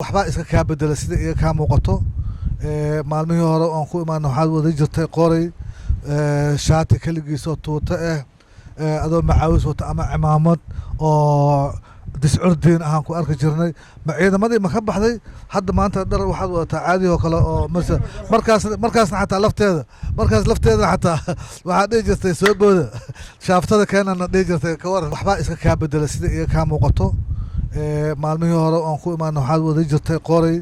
waxba iska kaa bedela sida iga kaa muuqato maalmihii hore aan ku imaano waxaad wada jirtay qoray shaati kaligiisoo tuuta adoo macaawis wata ama cimaamad oo discurdiin ahaan ku arki jirnay ma ciidamadii ma ka baxday hadda maanta dhar waxaad wadataa caadi oo kale oo markaasna xataa lafteeda xataa waxaad dhihi jirtay soo booda shaaftada keenana dhihi jirtay ka waran waxba iska kaa bedela sida iga kaa muuqato maalmihii hore aan ku imaano waxaad wada jirtay qoray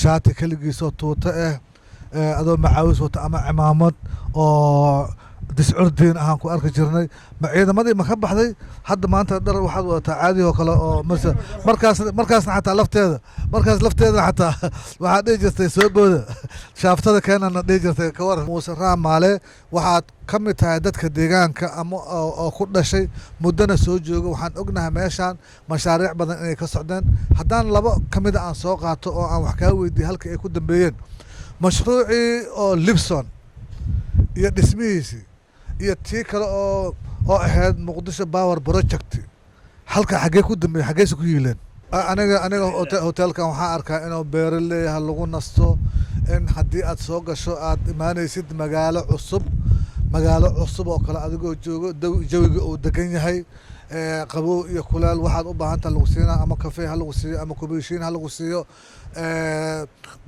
shaati kaligiisoo tuuta adoo macaawis wata ama cimaamad oo discurdiin ahaan ku arki jirnay ma ciidamadii ma ka baxday hadda maanta dhar waxaad wadataa caadi oo kale oo markaasna xataa lafteeda xataa waxaad dhihi jirtay soo booda shaaftada keenana dhihi jirtay ka waran muuse raamaale waxaad ka mid tahay dadka deegaanka ama oo ku dhashay muddana soo jooga waxaan ognahay meeshaan mashaariic badan inay ka socdeen haddaan laba ka mida aan soo qaato oo aan wax kaa weydiiye halka ay ku dambeeyeen mashruucii oo libson iyo dhismihiisii iyo tii kale oo ahayd muqdisho power project halka xaggee ku dambeeyey xaggeese ku yiileen aniga hotelkan waxaan arkaa inuu beero leeyahay lagu nasto in haddii aad soo gasho aad imaanaysid magaalo cusub oo kale adigoo joogo jawiga uu degan yahay qabow iyo kulaal waxaad u baahan taha lagu siinaa ama kafee ha lagu siiyo ama kubishiin ha lagu siiyo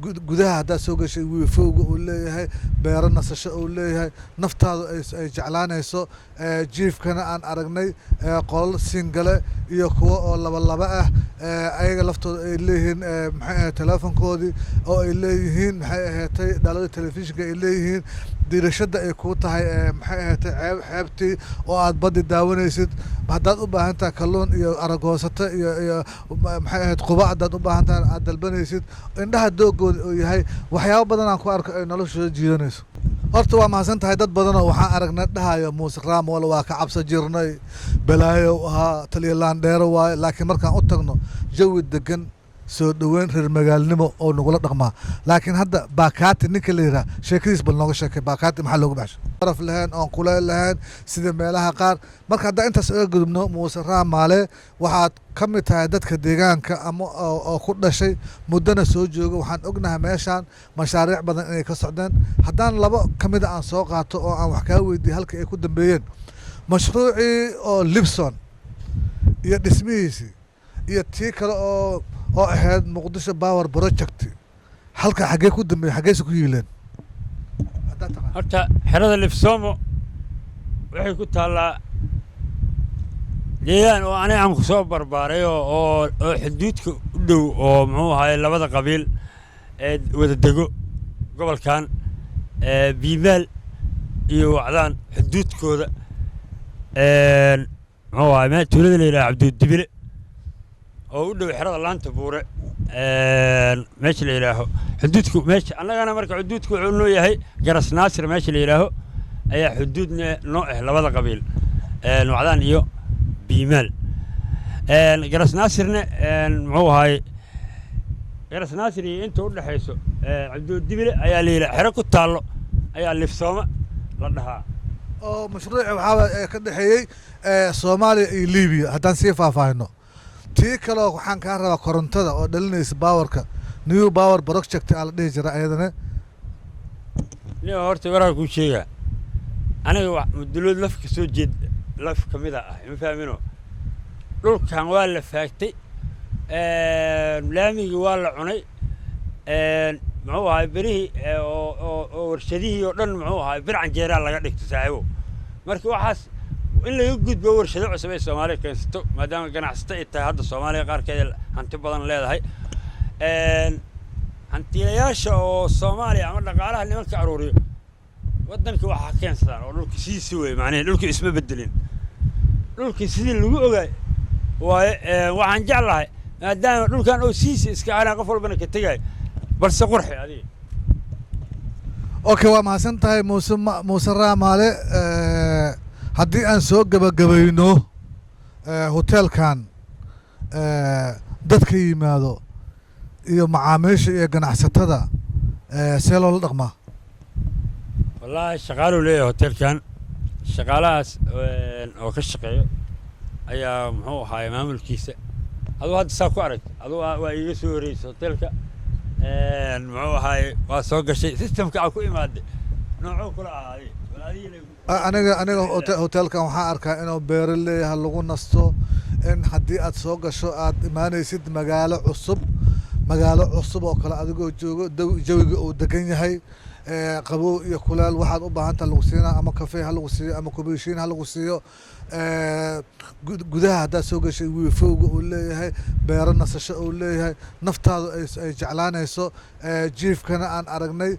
gudaha haddaad soo gashay wiifowga uu leeyahay beero nasasho uu leeyahay naftaadu ay jeclaanayso jiifkana aan aragnay qolal singale iyo kuwo oo laba ah ayaga laftooda ay leeyihiin maxay ahayd teleefonkoodii oo ay leeyihiin maxay ahaatay dhalada telefishinka ay leeyihiin diirashada ay kuu tahay maxay ahaatay xeebtii oo aad baddi daawanaysid haddaad u baahan tahay kalluun iyo aragoosato iyo maxay ahayd quba haddaad u baahan tahay aad dalbanaysid indhaha doogooda oo yahay waxyaabo badan aan ku arko ay noloshooda jiidanayso horta waa mahadsan tahay dad badanoo waxaan aragnay dhahayo muuse raamole waa ka cabsan jirnay balaayo ahaa taliya laandheero waaye laakiin markaan u tagno jawi degan soo dhoweyn reer magaalnimo oo nagula dhaqmaa laakiin hadda baakaati ninka la yidhaha sheekadiis bal nooga sheekay baakaati maxaa loogu baxshay araf lahayn oon kuleyl lahayn sida meelaha qaar marka haddaan intaas oga gudubno muuse raamaale waxaad ka mid tahay dadka deegaanka ama oo ku dhashay muddana soo jooga waxaan ognahay meeshaan mashaariic badan inay ka socdeen haddaan laba ka mida aan soo qaato oo aan wax kaa weydiiye halka ay ku dambeeyeen mashruucii oo libson iyo dhismihiisii iyo tii kale oo ahayd muqdisho power project halka xaggee ku dambeeyey xaggeese ku yiileen horta xerada lifsoomo waxay ku taallaa deegaan oo aniga aan ku soo barbaaray oo xuduudka u dhow oo muxuu ahaay labada qabiil ee wada dego gobolkan biimaal iyo wacdaan xuduudkooda muxuu ahaay meel tuulada la yidhaha cabduudibile oo u dhow xerada laanta buure meesha la yidhaaho xuduudku meesha annagana marka xuduudku wuxuu noo yahay garas naasir meesha la yidhaaho ayaa xuduudna noo ah labada qabiil wacdaan iyo biimaal garas naasirna muxuu ahaay garas naasir iyo inta u dhexayso cabduudibile ayaa la yidhaha xero ku taallo ayaa lifsooma la dhahaa oo mashruuci waxaa ka dhexeeyey soomaaliya iyo libiya haddaan sii faahfaahino tii kaleo waxaan kaa rabaa korontada oo dhalinaysa baawarka new power project aa la dhihi jira ayadana nin horta waraa kuu sheegaa aniga mudulood laf ka soo jeed laf ka mida ah ima fahmino dhulkan waa la faagtay laamigii waa la cunay muxuu ahay berihii oo warshadihii oo dhan muxuu ahay bircan jeeraa laga dhigto saaxiibo marka waxaas in laga gudbo warshado cusub ay soomaaliya keensato maadaama ganacsato ay tahay hadda soomaaliya qaarkeeda hanti badan leedahay hantiilayaasha oo soomaaliya ama dhaqaalaha nimanka aruuriyo waddanka waxaa keensadaan oo dhulka sidiisi wey macnaheed dhulka isma bedelin dhulka sidii lagu ogaay waaye waxaan jeclahay maadaama dhulkan oo sidiisi iska aanaa qof walbana ka tegayo balse qurxi adiga okay waa mahadsan tahay muuse raamaale haddii aan soo gabagabayno hotelkan dadka yimaado iyo macaamiisha iyo ganacsatada see loola dhaqmaa wallaahi shaqaaluu leeyahay hotelkan shaqaalahaas oo ka shaqeeyo ayaa muxuu ahaay maamulkiisa aduu hadda saa ku aragta aduu waa iiga soo horeysay hotelka muxuu ahaay waa soo gashay systemka aa ku imaaday noocuu kula ahaaday aniga hotelkan waxaan arkaa inuu beero leeyahay lagu nasto in haddii aad soo gasho aad imaanaysid magaalo cusub oo kale adigoo joogo jawiga uu degan yahay qabow iyo kuleel waxaad u baahantaha lagu siinaa ama kafee ha lagu siiyo ama kubishiin ha lagu siiyo gudaha haddaad soo gashay wiifowga uu leeyahay beero nasasho uu leeyahay naftaadu ay jeclaanayso jiifkana aan aragnay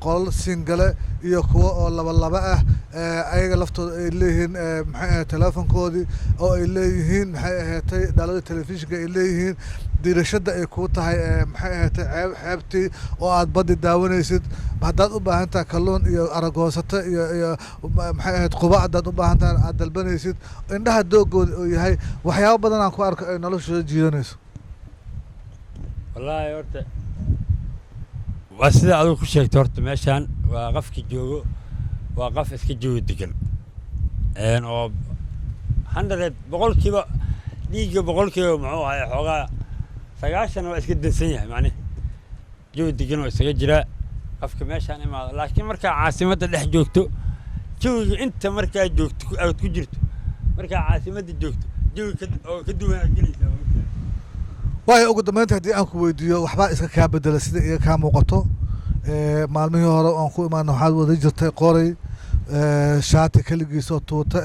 qolal singale iyo kuwo oo laba ah ayaga laftooda ay leeyihiin maxay ahayd teleefonkoodii oo ay leeyihiin maxay ahaatay dhalada telefishinka ay leeyihiin diirashada ay kuu tahay maxay ahaatay xeebtii oo aad baddi daawanaysid haddaad u baahan tahay kalluun iyo aragoosato iyo maxay ahayd quba haddaad u baahan tahay aad dalbanaysid indhaha doogooda uu yahay waxyaabo badan aan ku arko ay noloshooda jiidanayso wallaahi horta waa sida adigu ku sheegtay horta meeshaan waa qofka joogo waa qof iska joogo degan oo 100 dhiigga boqolkiiba muxuu ahay xoogaa 90 waa iska dansan yahay macnaheed jawi degan oo isaga jira qofka meeshaan imaado laakiin markaa caasimadda dhex joogto jawiga inta markaa joogto aad ku jirto markaa caasimadda joogto jawi oo ka duwan aad gelaysaa waayo ugu dambeynta haddii aan ku weydiiyo waxbaa iska kaa bedela sida iga kaa muuqato maalmihii hore aan ku imaana waxaad wada jirtay qoray shaati keligiisoo tuuto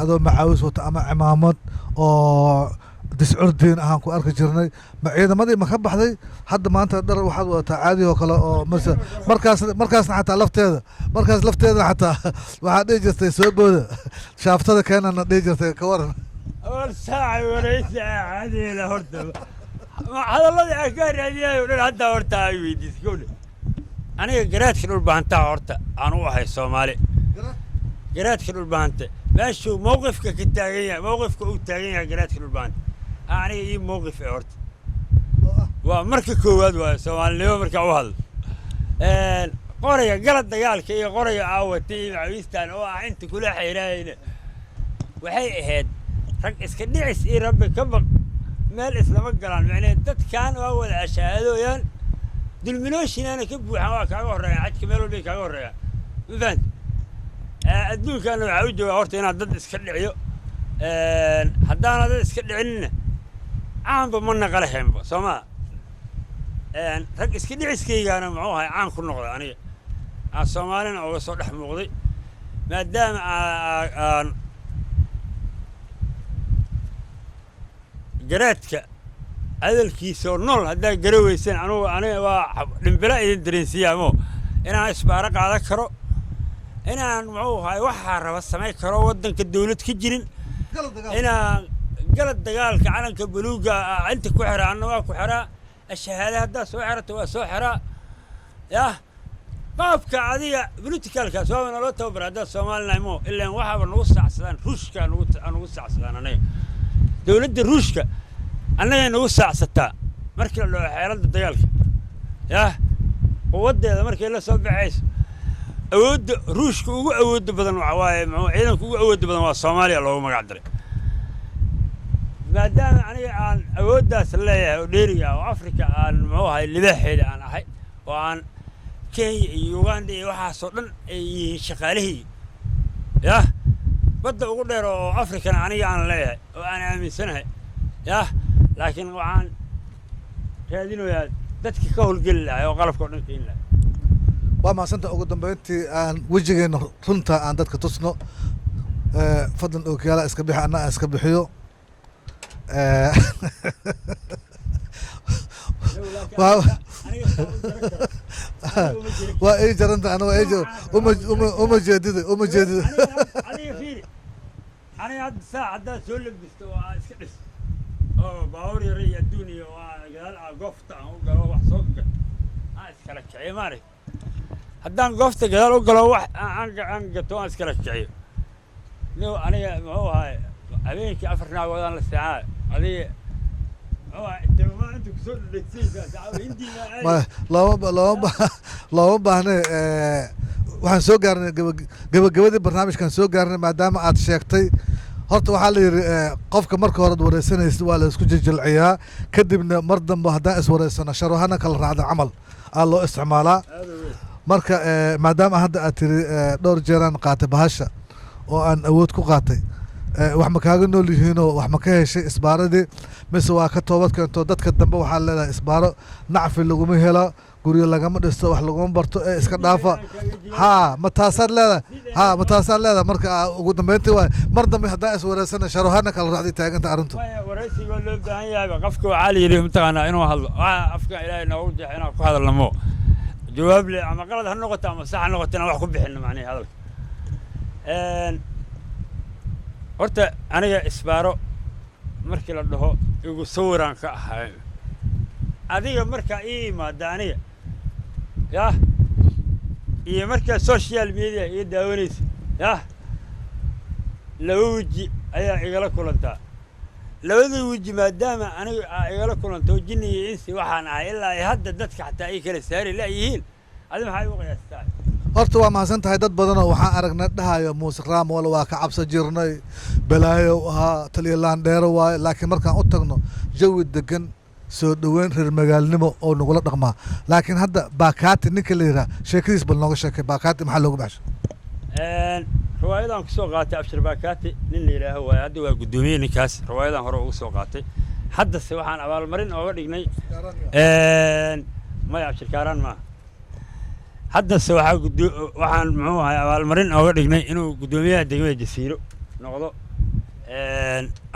adoo macaawis wata ama cimaamad oo discurdiin ahaan ku arki jirnay ma ciidamadii ma ka baxday hadda maanta dhar waxaad wadataa caadi oo kale oo markaasna xataa lafteeda xataa waxaad dhihi jirtay soo booda shaaftada keenana dhihi jirtay ka waran saaca waraysa caadiila horta hadalladii aan ka raadiyay oo dhan hadda horta ay weydiisay gowdha aniga garaadka dhul bahantaa horta aan u ahay Soomaali garaadka dhul bahanta meeshuu mowqifka ka taagan yahay mowqifka uu taagan yahay garaadka dhul bahanta aniga ii mowqif ee horta waa marka koowaad waa Soomaalinimo marka u hadlo qoraya galad dagaalka iyo qoraya aawatay macawistaan oo ah inta kula xeeraayna waxay ahayd rag iska dhicis iyo rabbi ka baq meel islama galaan macnaheed dadkan waa wada ashaadooyaan dulminooshinana ka buuxan waa kaaga horeeyaan xajka meel walba kaaga horeeyaan ma fahanti adduunkan waxaa u joogaa horta inaad dad iska dhiciyo haddaana dad iska dhicinina caanba ma naqala haynba soo maa rag iska dhiciskaygaana muxuu ahay caan ku noqday aniga aan Soomaalina uga soo dhex muuqday maadaama aan garaadka hadalkiisa oo nool haddaa garaweysan aniga waa dhimbila idin dareensiyaamo inaan isbaaro qaadan karo inaan muxuu ahay waxaa raba samay karo waddanka dawlad ka jirin inaan galad dagaalka calanka buluuga inta ku xiraa anna waa ku xiraa ashahaada haddaa soo xirato waa soo xiraa yah qaabka adiga politicalkaas waa naloo tababara haddaa Soomaalinahay moo ilaan waxaaba nagu saacsadaan ruushka nagu saacsadaan anaga dawladda ruushka annaga nagu saacsataa markii la dhaho xeeladda dagaalka yah quwaddeeda markay la soo baxayso awoodda ruushka ugu awoodda badan waxa waaye ciidanka ugu awoodda badan waa Soomaaliya loogu magac daray maadaama aniga aan awooddaas leeyahay oo dheeriga oo Afrika aan muxuu ahay libaaxeeda aan ahay oo aan Kenya iyo Uganda iyo waxaasoo dhan ay yihiin shaqaalihii yah badda ugu dheer oo Afrikana aniga aan leeyahay oo aan aaminsanahay yah laakiin waxaan raadinayaa dadka ka howlgeli lahaa oo qalabka oo dhan keeni lahaa waa maasanta ugu dambeyntii aan wejigeena runta aan dadka tusno fadlan ookiyaala iska bixi anna aan iska bixiyo waa ii jaranta ana waa ii jar uma jeedida aniga fiiri aniga hadda saac haddaad soo labisto oo aad iska dhis oo baawur yar iyo adduun iyo gadaal goofta aan u galo wax soo gat aan iskala kiciyo maarag haddaan goofta gadaal u galo wax aan gato aan iskala kiciyo aniga muxuu ahay habeenkii 4 naagood aan la seexaa adiga looma baahne waxaan soo gaarnay gabagabadii barnaamijkan soo gaarnay maadaama aad sheegtay horta waxaa la yidhi qofka marka hore wareysanaysa waa la isku jilciyaa kadibna mar dambe haddaan iswareysano sharuhana kala raacda camal aa loo isticmaalaa marka maadaama hadda aad tiri dhowr jeeraan qaatay bahasha oo aan awood ku qaatay wax ma kaaga nool yihiinoo wax ma ka heshay isbaaradii mise waa ka toobad keento dadka dambe waxaa leedahay isbaaro nacfi laguma helo guryo lagama dhisto wax laguma barto ee iska dhaafa ma taasaad leedahay ma taasaad leedahay marka ugu dambeyntii waay mar dambe haddaan iswareysana sharuhana kala raacday taaganta arrintu waraysiga loo baahan yahay qofka waxaa la yidhi mataqaanaa inuu hadlo afka ilaahay noogu jeex inaan ku hadalno moo jawaab le ama qalad ha noqoto ama sax ha noqoto inaan wax ku bixinno macnihi hadalka horta aniga isbaaro markii la dhaho igu sawiraan ka ahay adiga markaa ii imaada aniga yah iyo markaa social media iyo daawanaysa yah laba weji ayaa igala kulantaa labada weji maadaama aniga aa igala kulanto jinni iyo insi waxaan ahay ilaa ay hadda dadka xataa ay kala saari laayihiin adi maxay igu qiyaastaa horta waa mahadsan tahay dad badanoo waxaan aragnay dhahayo muuse raamol waa ka cabsan jirnay balaayo ahaa taliya laandheero waaye laakiin markaan u tagno jawi degan soo dhoweyn reer magaalnimo oo nagula dhaqmaa laakiin hadda baakaati ninka la yidhaha sheekadiis bal nooga sheekay baakaati maxaa loogu baxshay riwaayadan kusoo qaatay abshir baakaati nin la yidhaaho waaye hadda waa guddoomiye ninkaas riwaayadan hore ugu soo qaatay haddase waxaan abaalmarin ooga dhignay maya abshir kaaraan maaha haddase waxaan muxuu ahay abaalmarin ooga dhignay inuu guddoomiyaha degmada jasiiro noqdo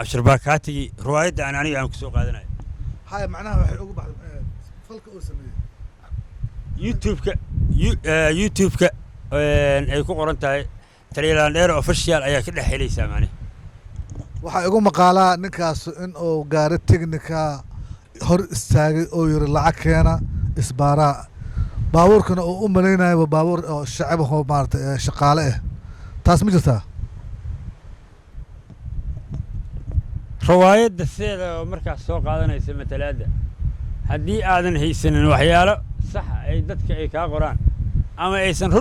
abshir baakaatigii riwaayadda aniga aan kusoo qaadanayo haya macnaha waxay ugu baxday falka uu sameeyey youtube-ka ay ku qoran tahay taliya laandheero official ayaa ka dhex helaysaa macnihi waxaa igu maqaalaa ninkaas in uu gaari technica hor istaagay oo yiri lacag keena isbaaraa baabuurkana uu u malaynayo baabuur oo shacab oo maaragtay shaqaale ah taas ma jirtaa riwaayadda sideeda markaas soo qaadanaysa matalaadda haddii aadan haysanin waxyaalo sax ay dadka ay kaa qoraan ama aysan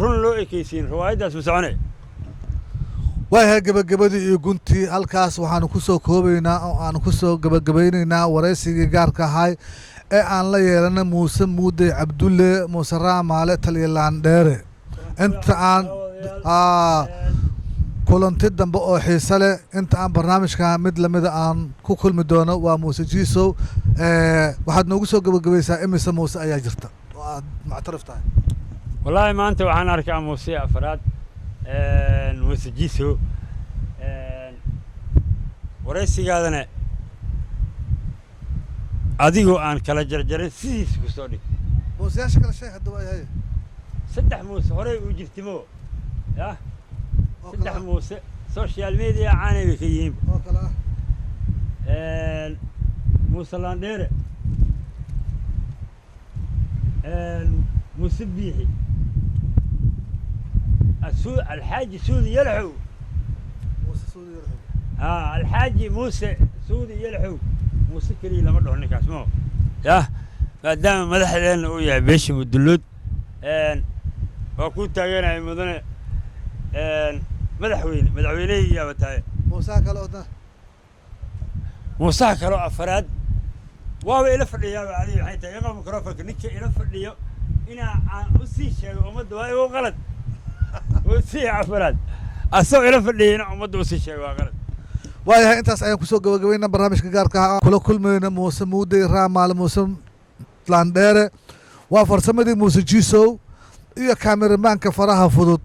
run loo ekaysiin riwaayaddaas ma soconay waayahay gabagabadii iyo guntii halkaas waxaanu ku soo koobaynaa oo aanu ku soo gabagabaynaynaa waraysigii gaarka ahay ee aan la yeelana muuse muudey cabdulle muuse raamaale taliya laandheere inta aan kulanti dambe oo xiise leh inta aan barnaamijka mid lamida aan ku kulmi doono waa muuse jiisow waxaad noogu soo gabagabaysaa imise muuse ayaa jirta oo aad mactarif tahay wallaahi maanta waxaan arkaa muuse afraad muuse jiisow waraysigaadana adigoo aan kala jarjarin sidiisa ku soo dhig muuseyaasha kale sheeg hadda waa yahay saddex muuse horey uu jirtimo yah saddex muuse social media caanay bay ka yihiin oo kale muuse laandheere muuse biixi alxaaji suudi yalaxow muuse suudi yalaxow alxaaji muuse suudi yalaxow muuse keliya lama dhaho ninkaas moo yah maadaama madaxdeenna uu yahay beesha mudullood waa kuu taageeraya mudane madaxweynehiyyaaba tahay muusaha kale odna muusaha kaloo afaraad waaba ila fadhiyaaba adiga waxay tahay iqa microfonka ninka ila fadhiyo inaa aan u sii sheego ummadda waa igu qalad uu sii afaraad asagoo ila fadhiya inaa ummadda u sii sheego waa qalad waayahay intaas ayaan kusoo gabagabayna barnaamijka gaarka ah kula kulmayna muuse muudey raamaale muuse laandheere waa farsamadii muuse jiisow iyo kameramaanka faraha fudud